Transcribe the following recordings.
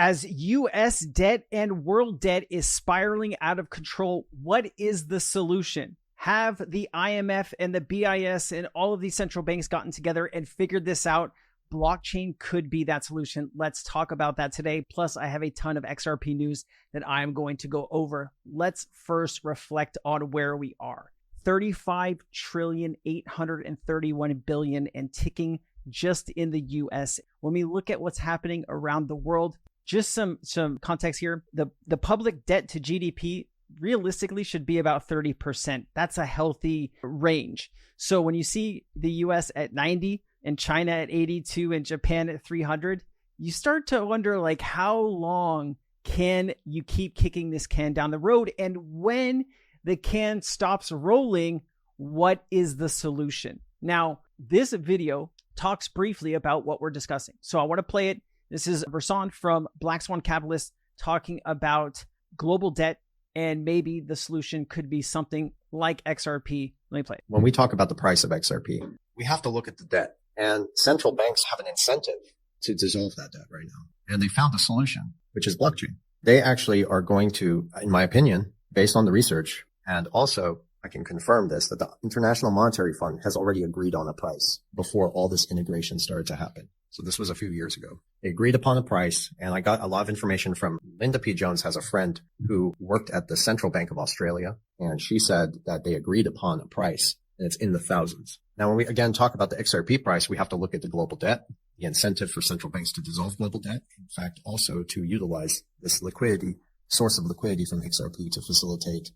As US debt and world debt is spiraling out of control, what is the solution? Have the IMF and the BIS and all of these central banks gotten together and figured this out? Blockchain could be that solution. Let's talk about that today. Plus, I have a ton of XRP news that I'm going to go over. Let's first reflect on where we are. 35,831 billion and ticking just in the US. When we look at what's happening around the world, just some context here. The public debt to GDP realistically should be about 30%. That's a healthy range. So when you see the US at 90 and China at 82 and Japan at 300, you start to wonder, like, how long can you keep kicking this can down the road? And when the can stops rolling, what is the solution? Now, this video talks briefly about what we're discussing. So I want to play it. This is Versan from Black Swan Capitalist talking about global debt, and maybe the solution could be something like XRP. Let me play it. When we talk about the price of XRP, we have to look at the debt. And central banks have an incentive to dissolve that debt right now. And they found a solution, which is blockchain. They actually are going to, in my opinion, based on the research, and also I can confirm this, that the International Monetary Fund has already agreed on a price before all this integration started to happen. So this was a few years ago. They agreed upon a price, and I got a lot of information from Linda P. Jones, has a friend who worked at the Central Bank of Australia, and she said that they agreed upon a price, and it's in the thousands. Now, when we again talk about the XRP price, we have to look at the global debt, the incentive for central banks to dissolve global debt, in fact, also to utilize this liquidity, source of liquidity from XRP to facilitate,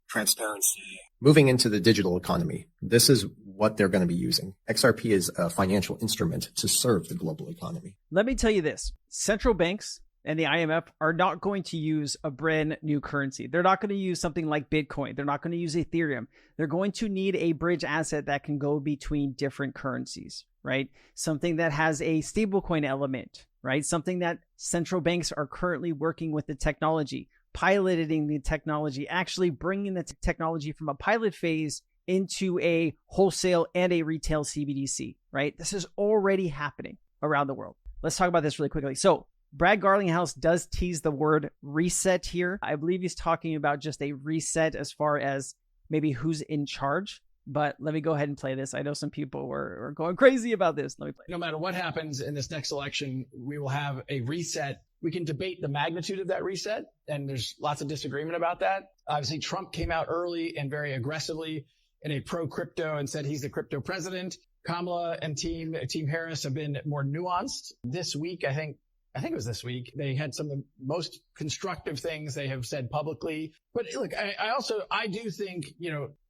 transparency. Moving into the digital economy, this is what they're going to be using. XRP is a financial instrument to serve the global economy. Let me tell you this. Central banks and the IMF are not going to use a brand new currency. They're not going to use something like Bitcoin. They're not going to use Ethereum. They're going to need a bridge asset that can go between different currencies, right? Something that has a stablecoin element, right? Something that central banks are currently working with the technology, piloting the technology, actually bringing the technology from a pilot phase into a wholesale and a retail CBDC, right? This is already happening around the world. Let's talk about this really quickly. So Brad Garlinghouse does tease the word reset here. I believe he's talking about just a reset as far as maybe who's in charge. But let me go ahead and play this. I know some people were going crazy about this. Let me play. No matter what happens in this next election, we will have a reset. We can debate the magnitude of that reset, and there's lots of disagreement about that. Obviously, Trump came out early and very aggressively in a pro-crypto and said he's the crypto president. Kamala and Team Harris have been more nuanced. This week, I think it was this week, they had some of the most constructive things they have said publicly. But look, I do think,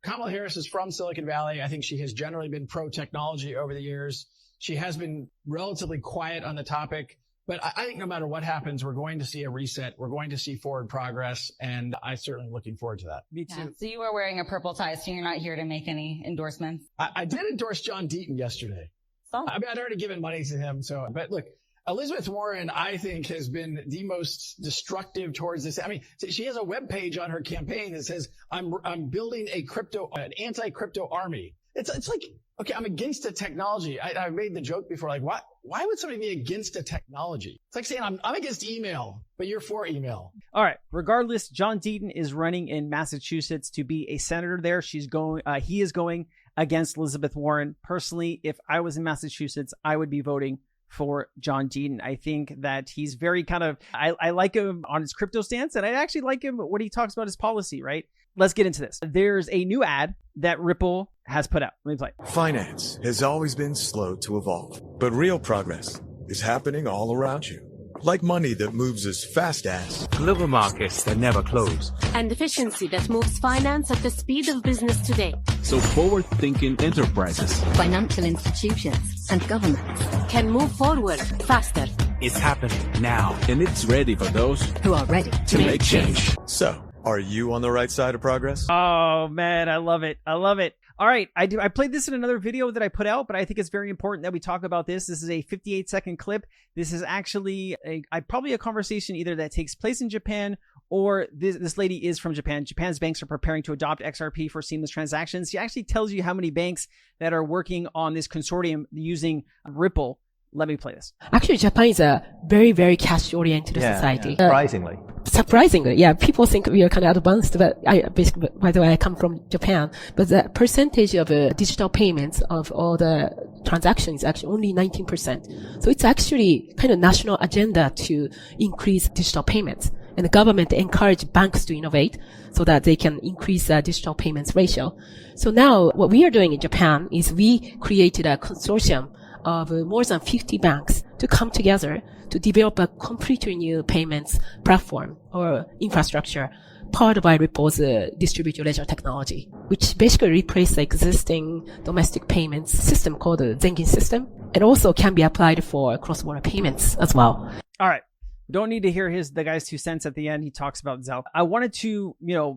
Kamala Harris is from Silicon Valley. I think she has generally been pro-technology over the years. She has been relatively quiet on the topic. But I think no matter what happens, we're going to see a reset. We're going to see forward progress. And I'm certainly looking forward to that. Me too. Yeah, so you are wearing a purple tie, so you're not here to make any endorsements. I did endorse John Deaton yesterday. So? I mean, I'd already given money to him. But look, Elizabeth Warren, I think, has been the most destructive towards this. I mean, she has a webpage on her campaign that says, I'm building an anti-crypto army. It's like, okay, I'm against the technology. I made the joke before, like, why would somebody be against a technology? It's like saying I'm against email, but you're for email. All right. Regardless, John Deaton is running in Massachusetts to be a senator there. He is going against Elizabeth Warren. Personally, if I was in Massachusetts, I would be voting for John Deaton. I think that he's very I like him on his crypto stance, and I actually like him when he talks about his policy, right? Let's get into this. There's a new ad that Ripple has put out. Let me play. Finance has always been slow to evolve, but real progress is happening all around you. Like money that moves as fast as global markets that never close, and efficiency that moves finance at the speed of business today. So forward-thinking enterprises, financial institutions, and governments can move forward faster. It's happening now, and it's ready for those who are ready to make change. So, are you on the right side of progress? Oh man, I love it. I love it. All right, I played this in another video that I put out, but I think it's very important that we talk about this. This is a 58-second clip. This is actually probably a conversation either that takes place in Japan, or this lady is from Japan. Japan's banks are preparing to adopt XRP for seamless transactions. She actually tells you how many banks that are working on this consortium using Ripple Let me play this. Actually, Japan is a very, very cash-oriented society. Surprisingly. Surprisingly, yeah, people think we are kind of advanced, but basically, by the way, I come from Japan, but the percentage of digital payments of all the transactions is actually only 19%. So it's actually kind of national agenda to increase digital payments. And the government encourage banks to innovate so that they can increase digital payments ratio. So now what we are doing in Japan is we created a consortium of more than 50 banks to come together to develop a completely new payments platform or infrastructure powered by Ripple's distributed ledger technology, which basically replaces the existing domestic payments system called the Zengin system, and also can be applied for cross-border payments as well. All right. Don't need to hear the guy's 2 cents at the end. He talks about Zelle. I wanted to,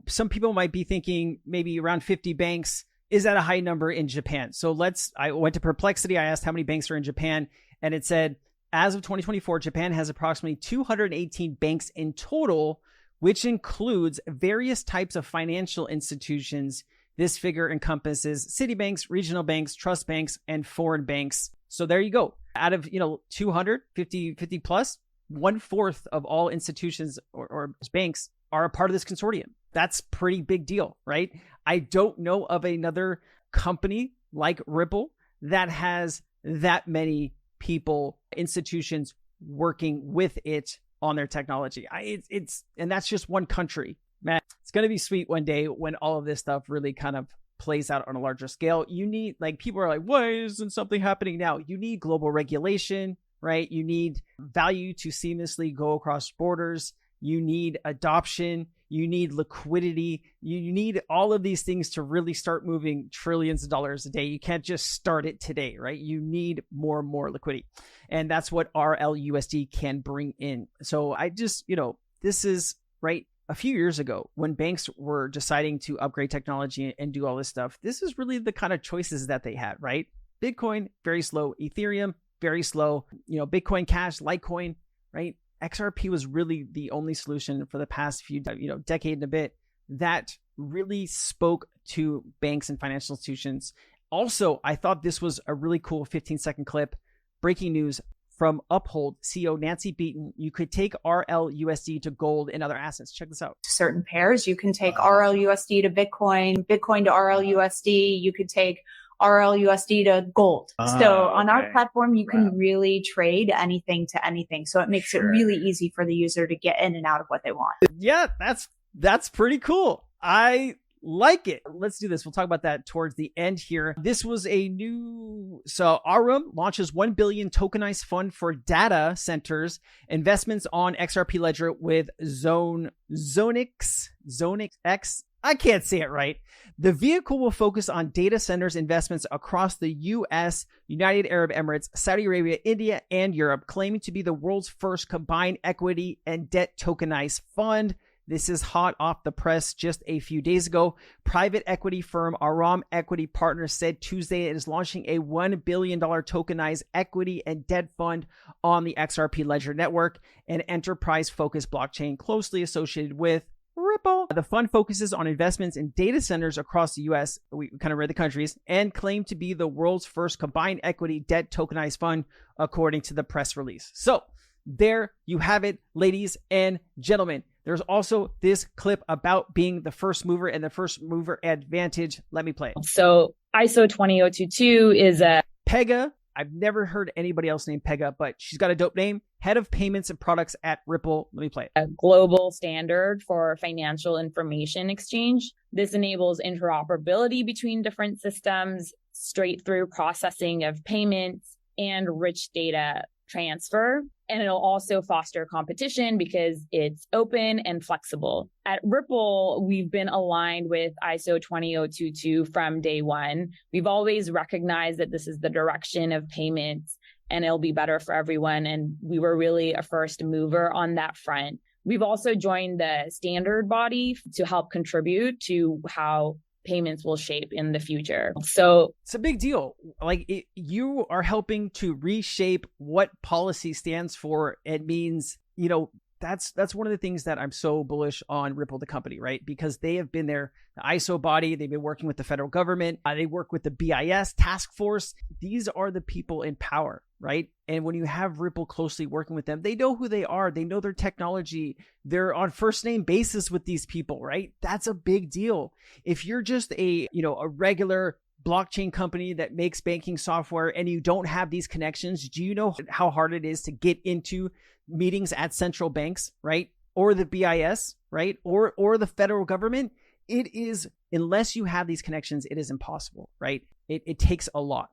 some people might be thinking maybe around 50 banks. Is that a high number in Japan? So I went to Perplexity. I asked how many banks are in Japan, and it said, as of 2024, Japan has approximately 218 banks in total, which includes various types of financial institutions. This figure encompasses city banks, regional banks, trust banks, and foreign banks. So there you go. Out of, 250 plus, 1/4 of all institutions or banks are a part of this consortium. That's pretty big deal, right? I don't know of another company like Ripple that has that many people, institutions working with it on their technology. And that's just one country. Man, it's going to be sweet one day when all of this stuff really kind of plays out on a larger scale. You need, people are like, why isn't something happening now? You need global regulation, right? You need value to seamlessly go across borders. You need adoption. You need liquidity. You need all of these things to really start moving trillions of dollars a day. You can't just start it today, right? You need more and more liquidity. And that's what RLUSD can bring in. So I just, this is right. A few years ago, when banks were deciding to upgrade technology and do all this stuff, this is really the kind of choices that they had, right? Bitcoin, very slow. Ethereum, very slow. Bitcoin Cash, Litecoin, right? XRP was really the only solution for the past few, decade and a bit that really spoke to banks and financial institutions. Also, I thought this was a really cool 15-second clip. Breaking news from Uphold CEO Nancy Beaton. You could take RLUSD to gold and other assets. Check this out. Certain pairs, you can take RLUSD to Bitcoin, Bitcoin to RLUSD. You could take RLUSD to gold. So on our platform, you can really trade anything to anything. So it makes it really easy for the user to get in and out of what they want. Yeah, that's pretty cool. I like it. Let's do this. We'll talk about that towards the end here. This was so Arum launches 1 billion tokenized fund for data centers, investments on XRP ledger with Zonix X. I can't say it right. The vehicle will focus on data centers investments across the US, United Arab Emirates, Saudi Arabia, India, and Europe, claiming to be the world's first combined equity and debt tokenized fund. This is hot off the press just a few days ago. Private equity firm Arum Equity Partners said Tuesday it is launching a $1 billion tokenized equity and debt fund on the XRP Ledger network, an enterprise-focused blockchain closely associated with Ripple. The fund focuses on investments in data centers across the U.S., we kind of read the countries, and claimed to be the world's first combined equity debt tokenized fund, according to the press release. So there you have it, ladies and gentlemen. There's also this clip about being the first mover and the first mover advantage. Let me play it. So ISO 20022 is a Pega. I've never heard anybody else named Pega, but she's got a dope name. Head of payments and products at Ripple. Let me play it. A global standard for financial information exchange. This enables interoperability between different systems, straight through processing of payments, and rich data transfer. And it'll also foster competition because it's open and flexible. At Ripple, we've been aligned with ISO 20022 from day one. We've always recognized that this is the direction of payments and it'll be better for everyone. And we were really a first mover on that front. We've also joined the standard body to help contribute to how payments will shape in the future. So it's a big deal. You are helping to reshape what policy stands for. It means, that's one of the things that I'm so bullish on Ripple, the company, right? Because they have been there, the ISO body, they've been working with the federal government, they work with the BIS task force. These are the people in power, right? And when you have Ripple closely working with them, they know who they are. They know their technology. They're on first name basis with these people, right? That's a big deal. If you're just a regular blockchain company that makes banking software and you don't have these connections, do you know how hard it is to get into meetings at central banks, right? Or the BIS, right? Or the federal government? It is, unless you have these connections, it is impossible, right? It takes a lot.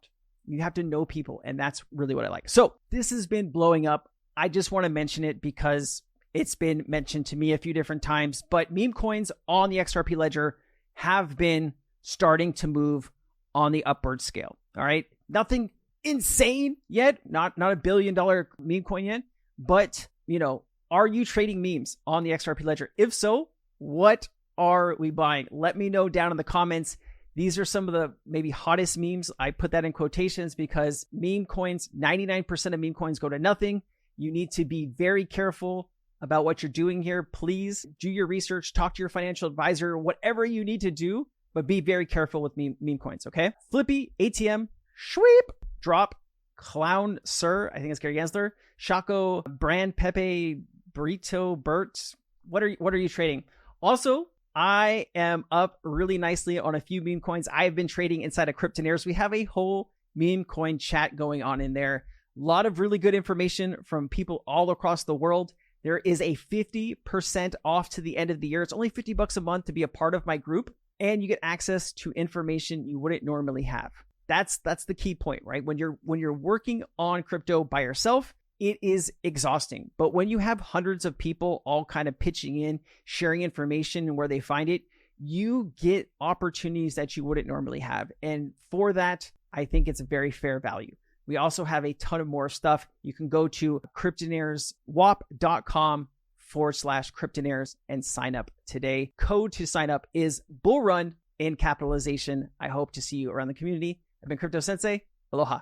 You have to know people, and that's really what I like. So this has been blowing up. I just want to mention it because it's been mentioned to me a few different times, but meme coins on the XRP ledger have been starting to move on the upward scale. All right. Nothing insane yet. Not $1 billion meme coin yet, but are you trading memes on the XRP ledger? If so, what are we buying? Let me know down in the comments. These are some of the maybe hottest memes. I put that in quotations because meme coins, 99% of meme coins go to nothing. You need to be very careful about what you're doing here. Please do your research, talk to your financial advisor, whatever you need to do, but be very careful with meme coins, okay? Flippy, ATM, Sweep, Drop, Clown, Sir, I think it's Gary Gensler, Shaco, Brand, Pepe, Burrito, Bert. What are you trading? Also, I am up really nicely on a few meme coins. I have been trading inside of Cryptonairz. We have a whole meme coin chat going on in there. A lot of really good information from people all across the world. There is a 50% off to the end of the year. It's only $50 a month to be a part of my group, and you get access to information you wouldn't normally have. That's the key point, right? When you're working on crypto by yourself, it is exhausting. But when you have hundreds of people all kind of pitching in, sharing information and where they find it, you get opportunities that you wouldn't normally have. And for that, I think it's a very fair value. We also have a ton of more stuff. You can go to cryptonairzwap.com/Cryptonairz and sign up today. Code to sign up is bullrun in capitalization. I hope to see you around the community. I've been Crypto Sensei. Aloha.